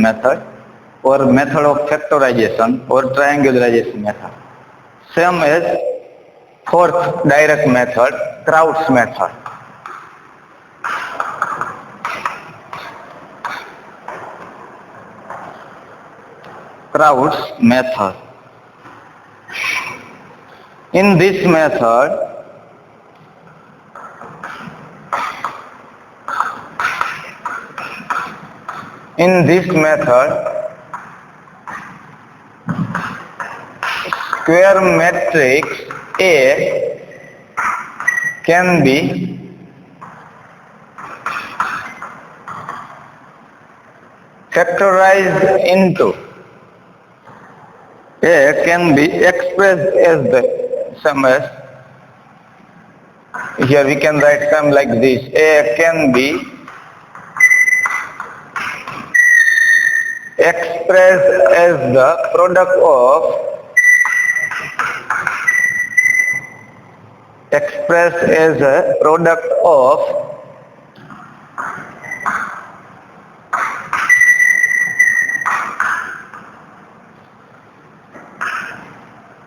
method, or method of factorization or triangularization method. Same as fourth direct method, Crowd's method. Crowd's method. In this method, square matrix A can be factorized into, A can be expressed as the sum as, here we can write sum like this, A can be expressed as the product of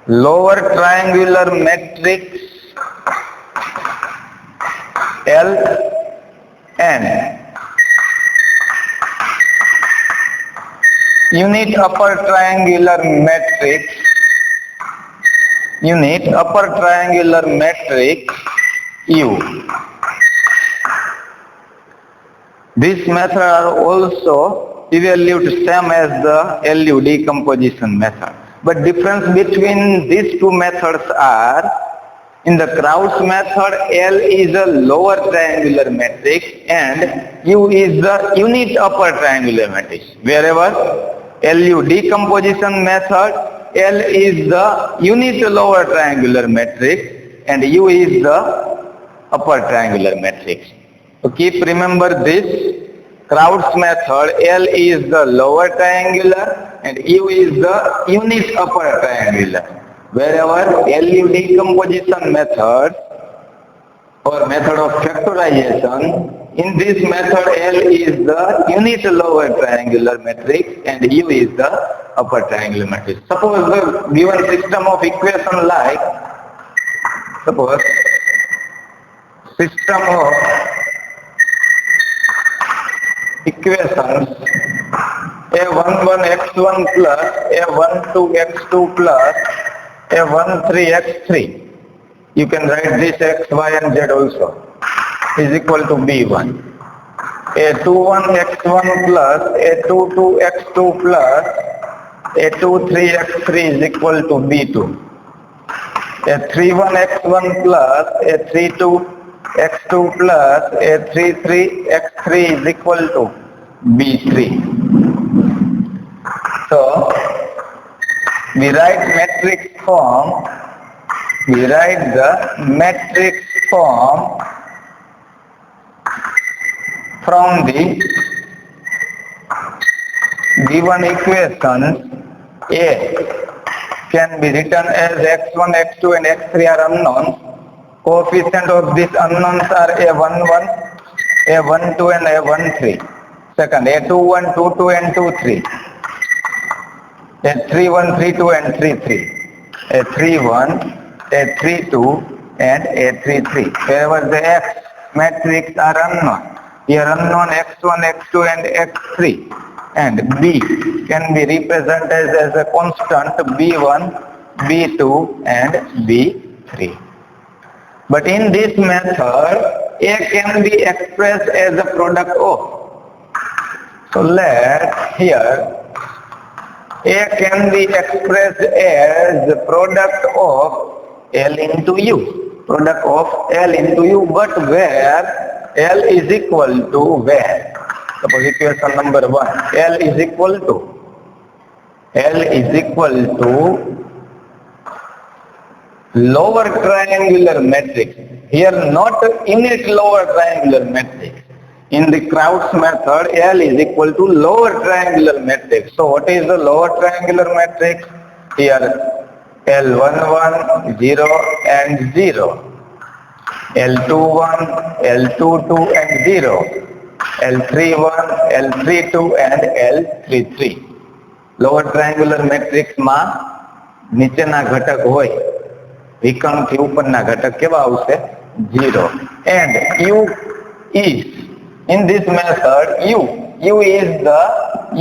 lower triangular matrix L and unit upper triangular matrix U. This method are also evaluated same as the LU decomposition method. But difference between these two methods are, in the Crowd's method, L is a lower triangular matrix and U is the unit upper triangular matrix. Wherever LU decomposition method, L is the unit lower triangular matrix and U is the upper triangular matrix. So keep remember this. Crowd's method, L is the lower triangular and U is the unit upper triangular. Wherever LU decomposition method or method of factorization, in this method L is the unit lower triangular matrix and U is the upper triangular matrix. Suppose the given system of equation like, suppose system of equations A11x1 plus A12x2 plus A13x3. You can write this x, y and z also is equal to B1. A21x1 plus A22x2 plus A23x3 is equal to B2. A31x1 plus A32x2 plus A33x3 is equal to B3. So we write matrix form, from the given equation. A can be written as x1, x2 and x3 are unknowns. Coefficient of these unknowns are A11, A12 and A13. Second, A21, 22 and 23. A31, 32 and 33. A31, A32 and A33. Wherever the X matrix are unknown. Here unknown x1, x2 and x3. And B can be represented as a constant B1, B2 and B3. But in this method, A can be expressed as a product of. So let here A can be expressed as the product of L into U. Product of L into U, but where L is equal to where? Suppose equation number 1, L is equal to lower triangular matrix. Here not unit lower triangular matrix. In the Crowd's method, L is equal to lower triangular matrix. So what is the lower triangular matrix? Here L11, 0 and 0. L21, L22 and 0. L31, L32 and L33. Lower triangular મેટ્રિક્સમાં નીચેના ઘટક હોય, વિકર્ણથી ઉપરના ઘટક કેવા આવશે? 0. And U is, in this method, U is the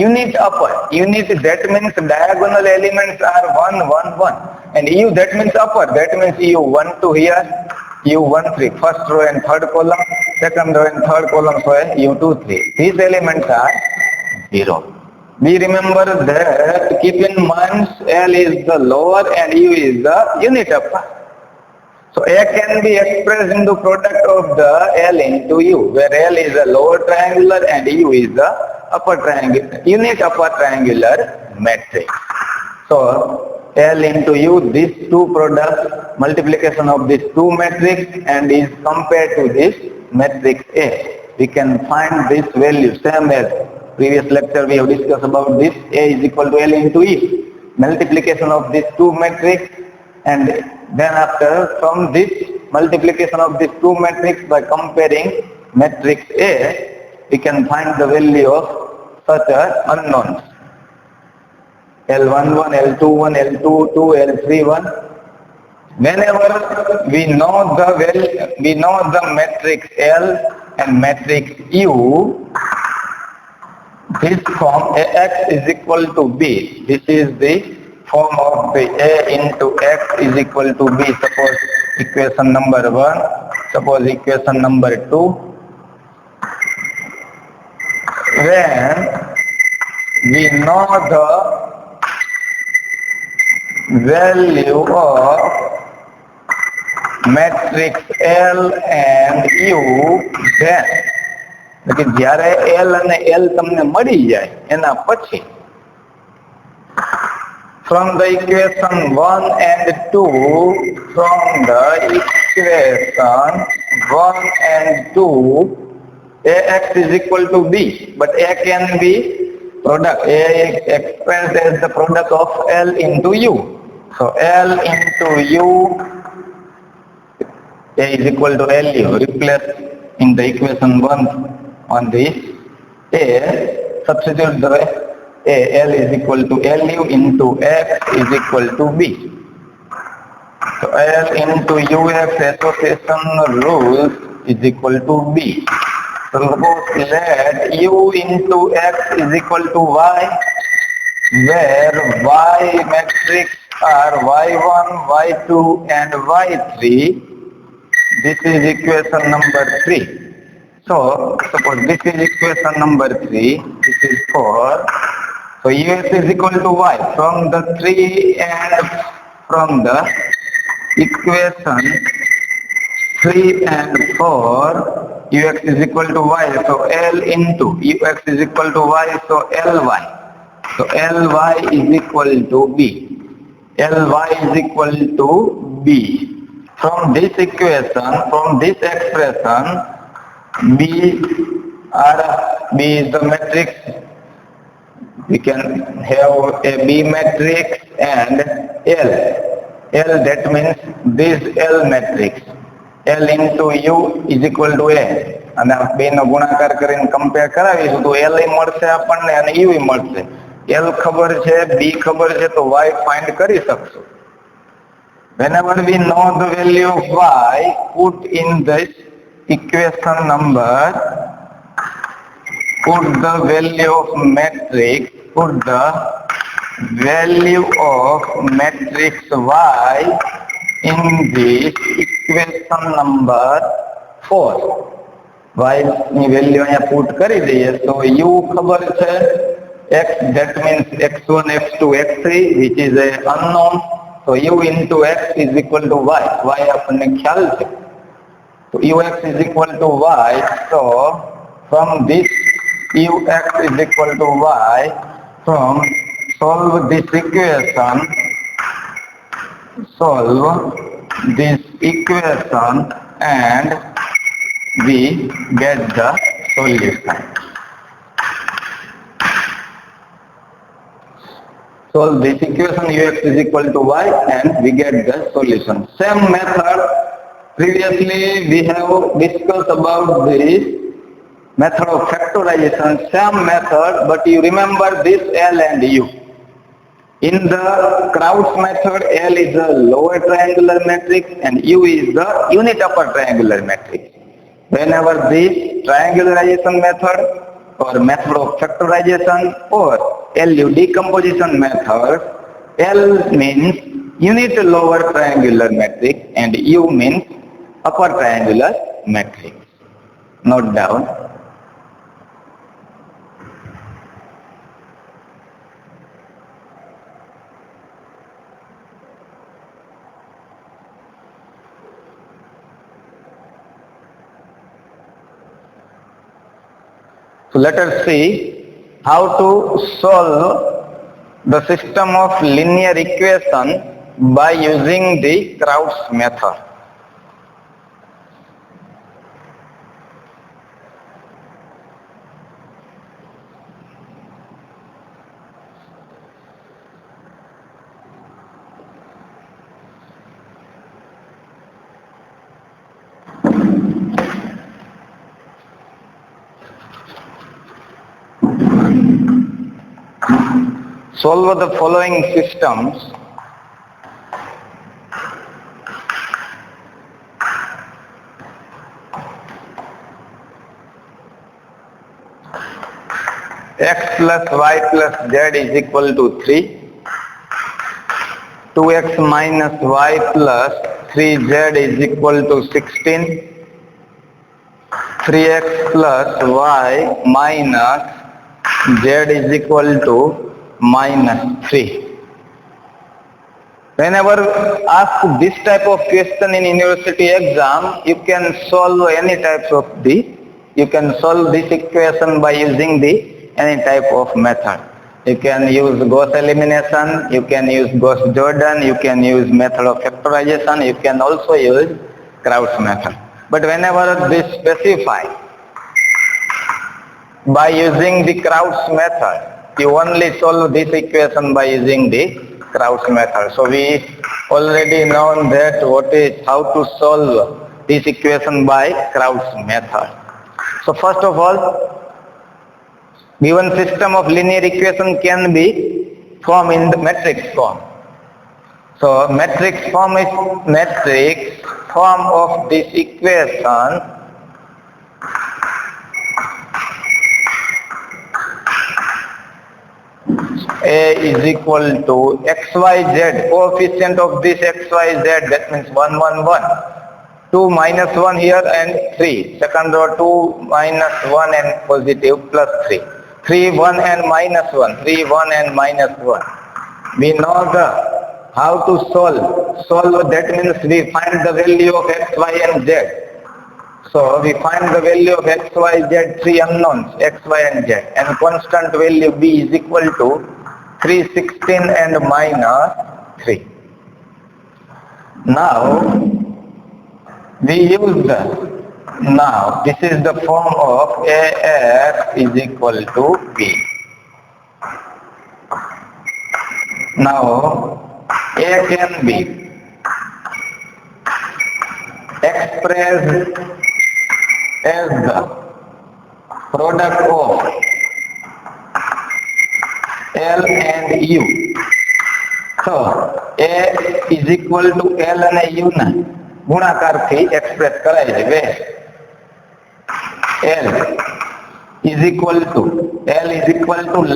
unit upper. Unit, that means diagonal elements are 1, 1, 1. And U, that means upper. That means U1, 2 here, U1, 3. First row and third column, second row and third column, so U2, 3. These elements are 0. We remember that, keep in mind, L is the lower and U is the unit upper. So A can be expressed into product of the L into U, where L is a lower triangular and U is the upper triangular, unit upper triangular matrix. So L into U, these two products, multiplication of these two matrix and is compared to this matrix A. We can find this value, same as previous lecture we have discussed about this. A is equal to L into E. Multiplication of these two matrix, and then after, from this multiplication of these two matrix by comparing matrix A, we can find the value of such unknowns. L11, L21, L22, L31. Whenever we know the value, we know the matrix L and matrix U, this form AX is equal to B. This is the form of the A into X is equal to B. Suppose equation number 1, suppose equation number 2. When we know the value of matrix L and U, then જ્યારે L અને L તમને મળી જાય એના પછી from the equation 1 and 2, from the equation 1 and 2, AX is equal to B, but A can be product. A is expressed as the product of L into U. So L into U, A is equal to LU. Replace in the equation 1 on this A, substitute the A, L is equal to LU into X is equal to B. So L into UX association rules is equal to B. So suppose let U into X is equal to Y, where Y matrix are Y1, Y2 and Y3. This is equation number 3. So suppose this is equation number 3, this is 4. So Ux is equal to Y. From the 3 and from the equation 3 and 4, Ux is equal to Y. So L into Ux is equal to Y, so Ly. So Ly is equal to B. Ly is equal to B. From this equation, from this expression, B is the matrix. We can have a B matrix and L. L, that means this L matrix. L into U is equal to A. અને બે નો ગુણાકાર કરીને compare કરાવીશું તો L મળશે આપણને અને U મળશે. L ખબર છે, B ખબર છે, તો Y ફાઇન્ડ કરી શકશું. Whenever we know the value of Y, put in this equation number, put the value of matrix, put the value of matrix Y in this equation number 4. Y ની value અહીંયા put કરી દઈએ તો U ખબર છે, X, that means X1, X2, X3, which is a unknown. So U into X is equal to Y. Y આપણને ખ્યાલ છે. So Ux is equal to Y. So from this Ux is equal to Y, from solve this equation and we get the solution. Solve this equation, Ux is equal to Y, and we get the solution. Same method, previously we have discussed about this Method of factorization, same method, but you remember this L and U. In the Krauss method, L is the lower triangular matrix and U is the unit upper triangular matrix. Whenever this triangularization method or method of factorization or LU decomposition method, L means unit lower triangular matrix and U means upper triangular matrix. Note down. So let us see how to solve the system of linear equation by using the Krauss method. Solve the following systems. X plus y plus z is equal to 3. 2x minus y plus 3z is equal to 16. 3x plus y minus z is equal to minus 3. Whenever asked this type of question in university exam, you can solve any types of you can solve this equation by using any type of method. You can use Gauss elimination, you can use Gauss-Jordan, you can use method of factorization, you can also use Krauss method. But whenever they specify by using the Krauss method, you only solve this equation by using the Krauss method. So we already know that how to solve this equation by Krauss method. So first of all, given system of linear equation can be formed in the matrix form. So matrix form of this equation A is equal to xyz, coefficient of this xyz, that means 1, 1, 1. 2 minus 1 here and 3. Second row 2 minus 1 and positive plus 3. 3, 1 and minus 1. 3, 1 and minus 1. We know how to solve. Solve, that means we find the value of x, y and z. So we find the value of x, y, z, 3 unknowns, x, y and z. And constant value b is equal to 3, 16 and minus 3. Now, we use now this is the form of AX is equal to B. Now, A can be expressed as the product of L and U. So A is equal to L and U na ગુણાકાર થી express કરાય છે way L is equal to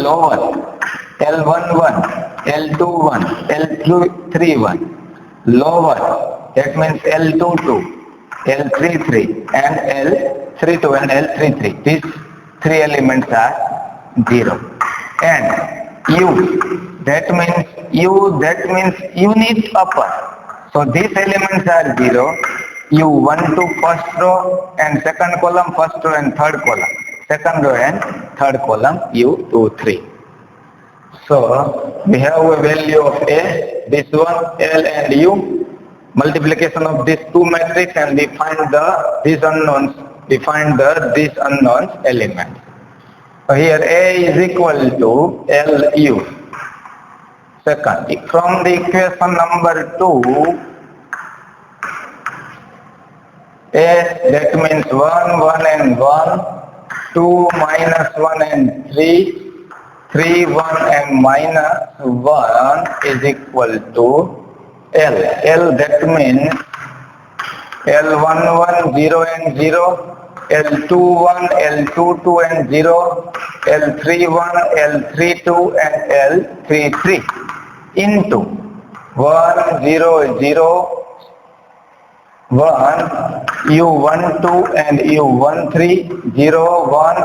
lower L11, L21, L31, lower, that means L22, L33 and L32 and L33. These three elements are 0. And U, that means unit upper. So these elements are 0. U1 to first row and second column, first row and third column. Second row and third column, U2, 3. So we have a value of A, this one, L and U, multiplication of these two matrices, and we find these unknowns elements. So here A is equal to LU. Second, from the equation number 2, A, that means 1, 1 and 1, 2 minus 1 and 3, 3, 1 and minus 1 is equal to L. L, that means L11 0 and 0, L21, L22 and 0, L31, L32 and L33 into 1 0 0 1 U12 and U13 0 1,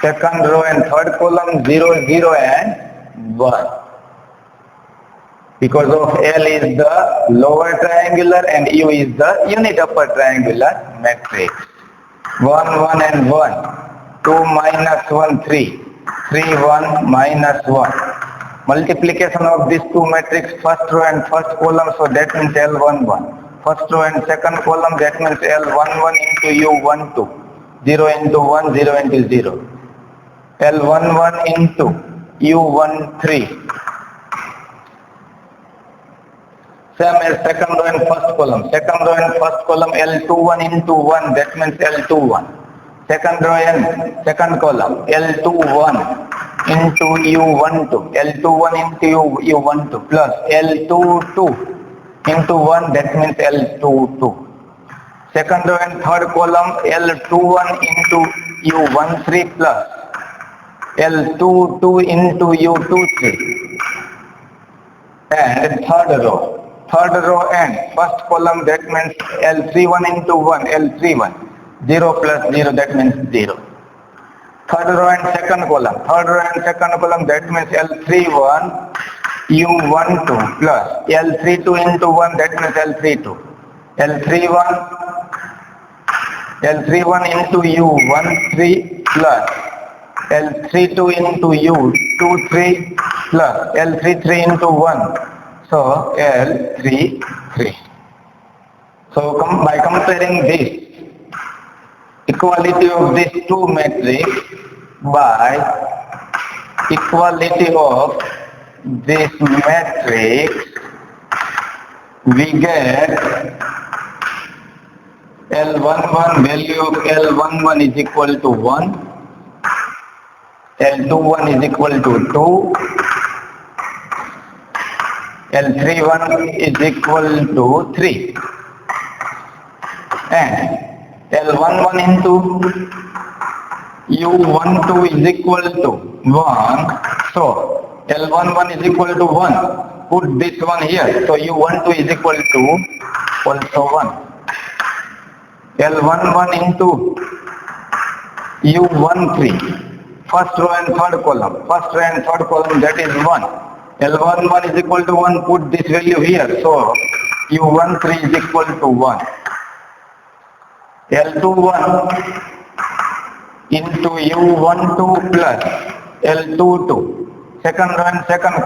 second row and third column 0 0 and 1. Because of L is the lower triangular and U is the unit upper triangular matrix. 1 1 and 1, 2 minus 1 3, 3 1 minus 1. Multiplication of these two matrices, first row and first column, so that means L11. First row and second column, that means L11 into U12. 0 into 1, 0 into 0. L11 into U13. Same as second row and first column. Second row and first column, L21 into 1, that means L21. Second row and second column, L21 into U12. L21 into U12 plus L22 into 1, that means L22. Second row and third column, L21 into U13 plus L22 into U23. And third row and first column, that means L31 into 1, L31. 0 plus 0, that means 0. Third row and second column, that means L31 U12 plus L32 into 1, that means L32. L31 into U13 plus L32 into U23 plus L33 into 1. So L33. So by comparing this equality of these two matrices by equality of this matrix, we get L11, value of L11 is equal to 1, L21 is equal to 2, L31 is equal to 3, and L11 into U12 is equal to 1, so L11 is equal to 1, put this one here, so U12 is equal to also 1. L11 into U13, first row and third column, that is 1. L11 is equal to 1, put this value here, so U13 is equal to 1. L21 into U12 plus L22, second row and second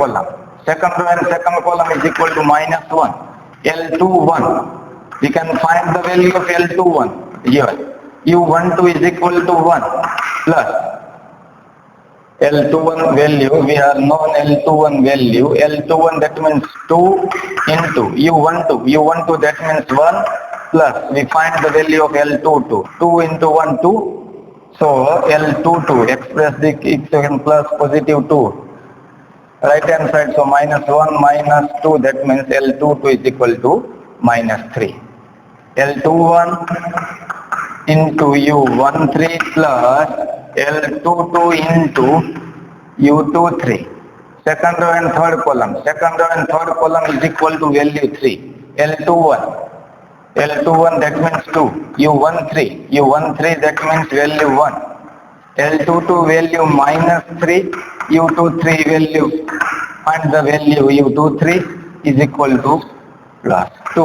column is equal to minus 1. L21, we can find the value of L21 here. U12 is equal to 1 plus L21 value, we have known L21 value, L21 that means 2 into U12 that means 1 plus, we find the value of L22, 2 into 1 2, so L22, express the equation plus positive 2, right hand side, so minus 1 minus 2, that means L22 is equal to minus 3. L21 into U13 plus L22 into U23. Second row and third column is equal to value 3. L21 that means 2. U13 that means value 1. L22 value minus 3. U23 value, find the value U23 is equal to plus 2.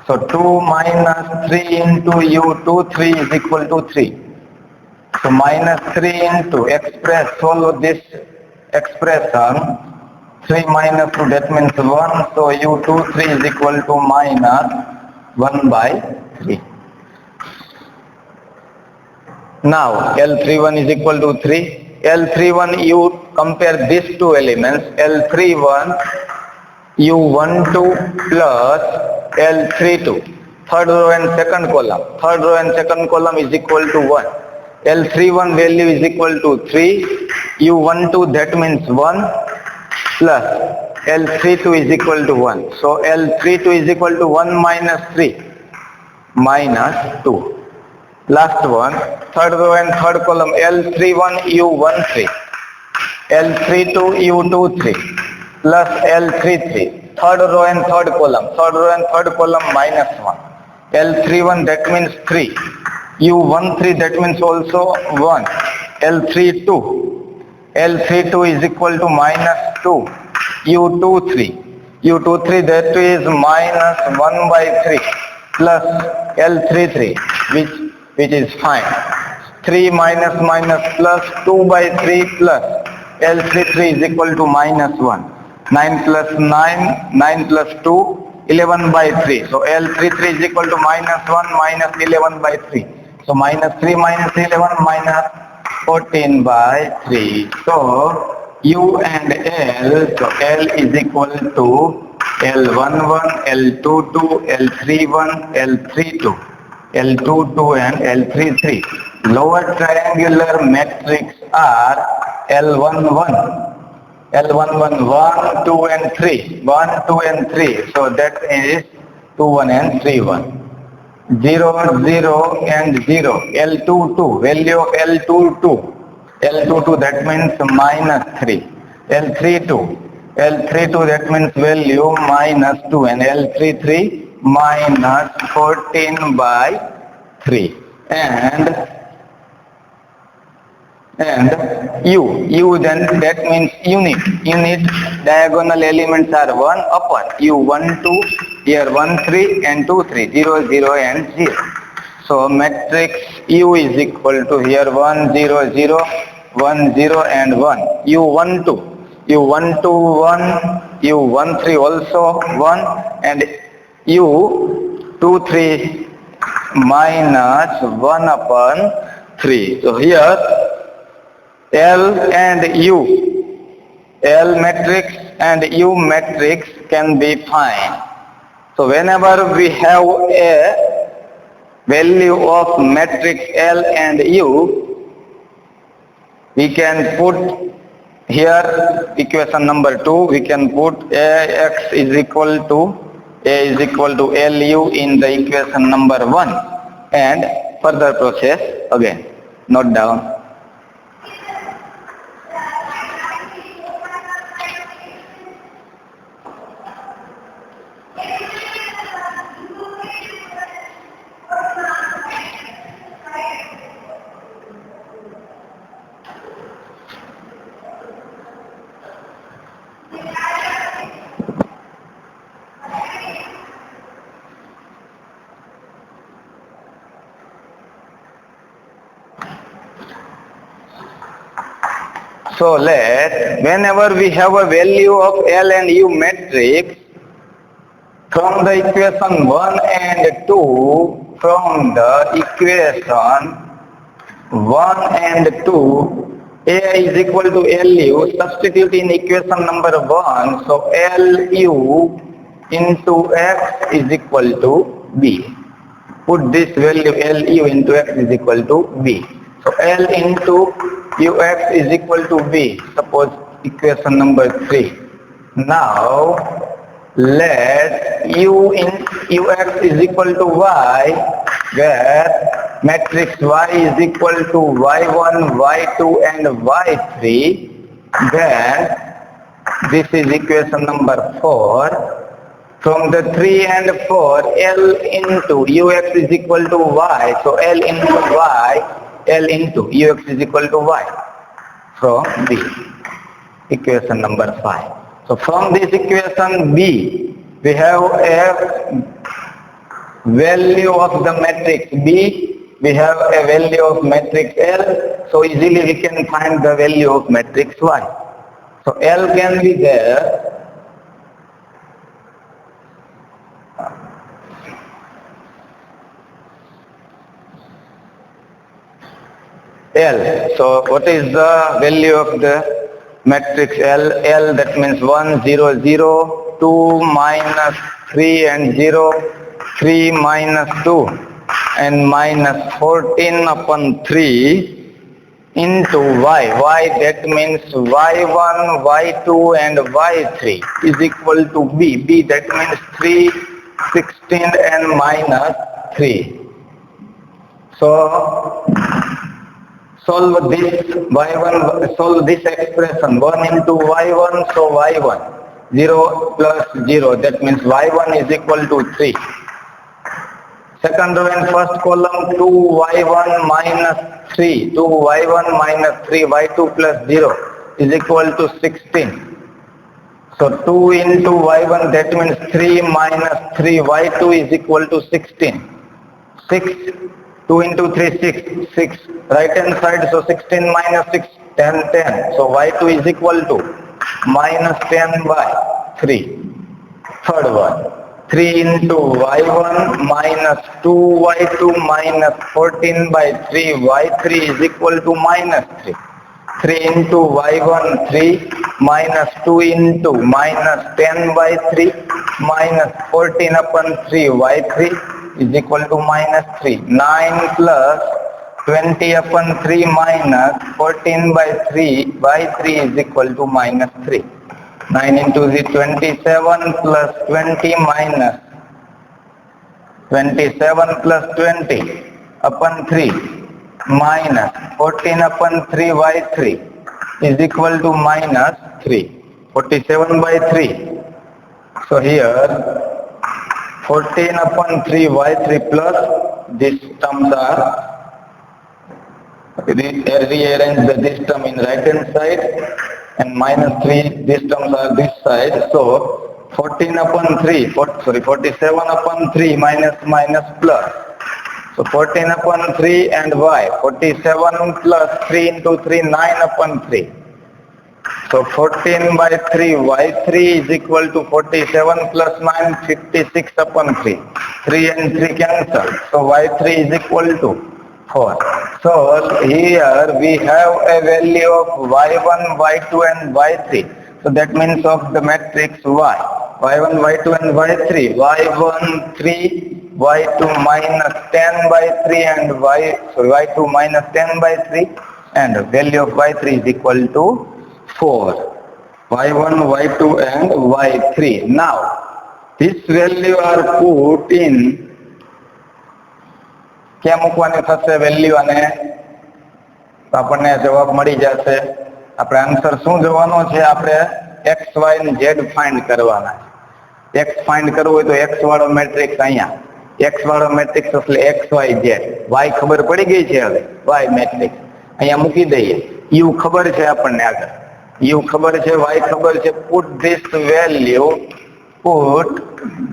So 2 minus 3 into U23 is equal to 3. So minus 3 into solve this expression, 3 minus 2 that means 1, so U23 is equal to minus 1 by 3. Now L31 is equal to 3. L31, you compare these two elements, L31 U12 plus L32, third row and second column is equal to 1. L31 value is equal to 3, U12 that means 1 plus L32 is equal to 1. So L32 is equal to 1 minus 3 minus 2. Last one, third row and third column, L31 U13, L32 U23 plus L33. Third row and third column minus 1. L31 that means 3. U13 that means also 1. L32 is equal to minus 2. U23 that is minus 1 by 3 plus L33 which is fine. 3 minus minus plus 2 by 3 plus L33 is equal to minus 1. 9 plus 9, 9 plus 2, 11 by 3. So L33 is equal to minus 1 minus 11 by 3. So minus 3 minus 11 minus 14 by 3. So U and L, so L is equal to L11, L22, L31, L32, L22 and L33. Lower triangular matrix are L11, 1, 2 and 3, 1, 2 and 3. So that is 2, 1 and 3, 1. 0, 0 and 0. L22, value of L22. L22 that means minus 3. L32 that means value minus 2 and L33 minus 14 by 3. And U then that means unit. Diagonal elements are 1 upon U1 2, here 1 3 and 2 3, 0 0 and 0. So matrix U is equal to here 1 0 0, 1 0 and 1. U1 2 1, U1 3 also 1 and U2 3 minus 1 upon 3. So here L and U, L matrix and U matrix can be found. So whenever we have a value of matrix L and U, we can put here equation number 2, we can put AX is equal to LU in the equation number 1 and further process again. Note down. So whenever we have a value of L and U matrix, from the equation 1 and 2, from the equation 1 and 2, A is equal to LU, substitute in equation number 1, so LU into X is equal to B. Put this value LU into X is equal to B. So L into Ux is equal to B, suppose equation number 3. Now let U in Ux is equal to Y, where matrix Y is equal to Y1, Y2 and Y3, then this is equation number 4. From the 3 and 4, L into Ux is equal to Y, so L into Y, L into Ux is equal to Y from B, equation number 5. So from this equation B, we have a value of the matrix B, we have a value of matrix L, so easily we can find the value of matrix Y. So L can be there. L. So what is the value of the matrix L? L that means 1 0 0, 2 minus 3 and 0, 3 minus 2 and minus 14 upon 3 into y. Y, that means y1, y2 and y3 is equal to b. B, that means 3, 16 and minus 3. So solve this y1, solve this expression 1 into y1, so y1 0 plus 0, that means y1 is equal to 3. Second row and first column 2y1 minus 3, 2y1 minus 3, y2 plus 0 is equal to 16. So 2 into y1, that means 3 minus 3, y2 is equal to 16. 6, 2 into 3, 6, 6, right hand side, so 16 minus 6, 10, 10. So y2 is equal to minus 10 by 3. Third one, 3 into y1 minus 2y2 minus 14 by 3, y3 is equal to minus 3. 3 into y1, 3 minus 2 into minus 10 by 3 minus 14 upon 3, y3 is equal to minus 3. 9 plus 20 upon 3 minus 14 by 3, y3 is equal to minus 3. 9 into the 27 plus 20 minus 27 plus 20 upon 3 minus 14 upon 3 y3 is equal to minus 3. 47 by 3. So here 14 upon 3 y3 plus these terms are rearrange this term in right hand side and minus 3, these terms are this side. So 14 upon 3, 47 upon 3 minus plus. So 14 upon 3 and y, 47 plus 3 into 3, 9 upon 3. So 14 by 3, y3 is equal to 47 plus 9, 56 upon 3. 3 and 3 cancel. So y3 is equal to 4. So here we have a value of y1, y2 and y3. So that means of the matrix y. y1, y2 and y3. y1 3, y2 minus 10 by 3 and y2 minus 10 by 3 and value of y3 is equal to 4. y1, y2 and y3. Now this value are put in क्या મૂકવાની થશે value અને આપણને જવાબ મળી જશે. આપણે answer શું જોવાનો છે, આપણે x y અને z ફાઇન્ડ કરવાના છે. x ફાઇન્ડ કરવો હોય તો x વાળો મેટ્રિક્સ અહીંયા, x વાળો મેટ્રિક્સ એટલે x y z. y ખબર પડી ગઈ છે, હવે y મેટ્રિક્સ અહીંયા મૂકી દઈએ. u ખબર છે આપણને, આગળ u ખબર છે, y ખબર છે. Put this value, put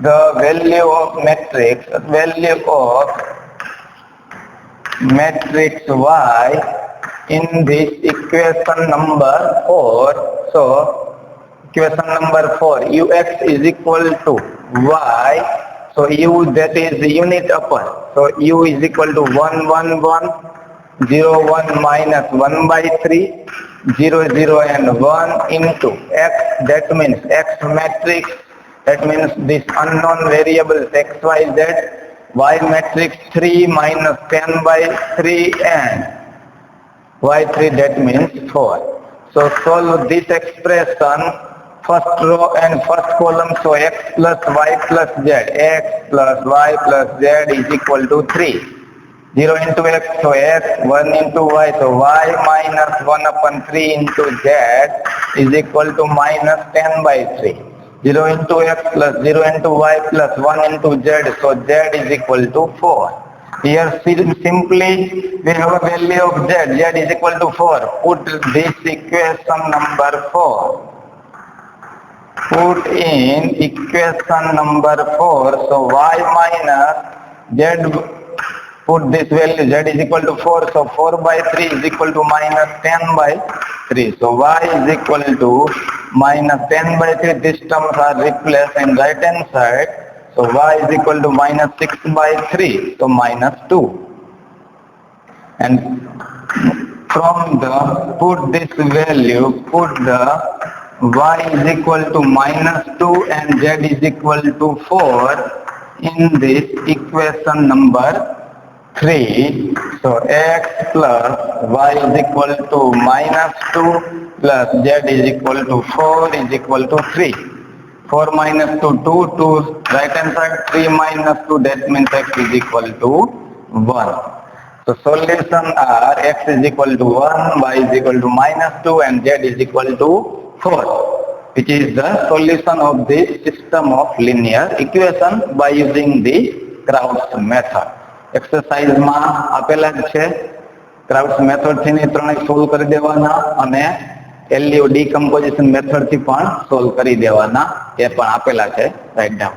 the value of matrix, value of matrix y in this equation number 4. So equation number 4, ux is equal to y. So u, that is unit upper. So u is equal to 1 1 1 0 1 minus 1 by 3 0 0 and 1 into x, that means x matrix, that means this unknown variables x y z. Y matrix 3 minus 10 by 3 and y3, that means 4. So solve this expression, first row and first column. So x plus y plus z, x plus y plus z is equal to 3. 0 into x, so x, 1 into y, so y minus 1 upon 3 into z is equal to minus 10 by 3. 0 into x plus 0 into y plus 1 into z, so z is equal to 4. Here simply we have a value of z, z is equal to 4. Put this equation number 4. Put in equation number 4, so y minus z, put this value, z is equal to 4, so 4 by 3 is equal to minus 10 by 3. So y is equal to minus 10 by 3, these terms are replaced in right hand side. So y is equal to minus 6 by 3, so minus 2. And from the, put this value, put the y is equal to minus 2 and z is equal to 4 in this equation number 3. So x plus y is equal to -2 plus z is equal to 4 is equal to 3. 4 minus 2, 2, 2, right hand side 3 minus 2, that means x is equal to 1. So solution are x is equal to 1, y is equal to -2 and z is equal to 4, which is the solution of this system of linear equation by using the Krauss method. Exercise માં આપેલા જ છે. Krauss method થી ત્રણેય solve કરી દેવાના અને LU decomposition method થી પણ સોલ્વ કરી દેવાના, એ પણ આપેલા છે. Write down.